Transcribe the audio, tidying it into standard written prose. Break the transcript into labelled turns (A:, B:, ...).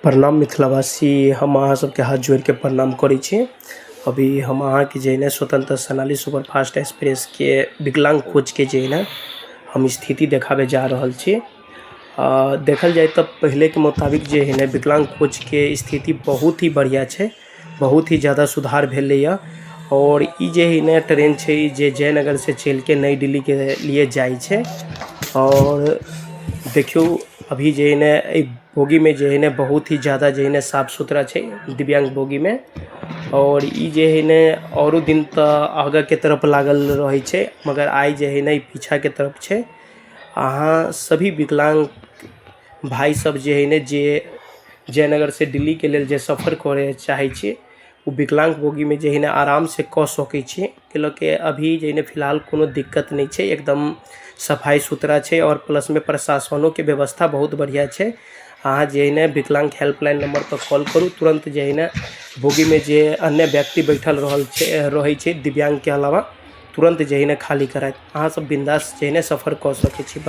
A: प्रणाम मिथिलावासी, हम अहाँ सबके हाथ जोड़ के प्रणाम करै छी। अभी हम अहाँ के जे है स्वतंत्र सोनाली सुपरफास्ट एक्सप्रेस के विकलांग कोच के जे है हम स्थिति देखावे जा रहल छी। देखल जाए तो पहले के मुताबिक जे है विकलांग कोच के स्थिति बहुत ही बढ़िया है, बहुत ही ज़्यादा सुधार भेलै है। और ई जे है ट्रेन है जे जयनगर से चल के नई दिल्ली के लिए जाए छे। और देखियो अभी जे है बोगी में जे है बहुत ही ज़्यादा जे है साफ सुथरा है दिव्यांग बोगी में। और ई जे है औरो दिन तो आगे के तरफ लागल रहे छे, मगर आई जे है पीछा के तरफ है। अहाँ सभी विकलांग भाई सब जे है जे जयनगर से दिल्ली के लिए जे सफ़र करे चाहे छे वो विकलांग बोगी में जे है आराम से क सकै छी, कि अभी जे है फिलहाल कोनो दिक्कत नहीं है, एकदम सफाई सुथरा है। और प्लस में प्रशासनों के व्यवस्था बहुत बढ़िया है। अहाँ जे है विकलांग हेल्पलाइन नंबर पर कॉल करूँ, तुरंत जे है बोगी में जे अन्य व्यक्ति बैठल रहे छे दिव्यांग के अलावा तुरंत जे है खाली कराए। अहाँ सब बिंदास जे है सफ़र कर सकै छी।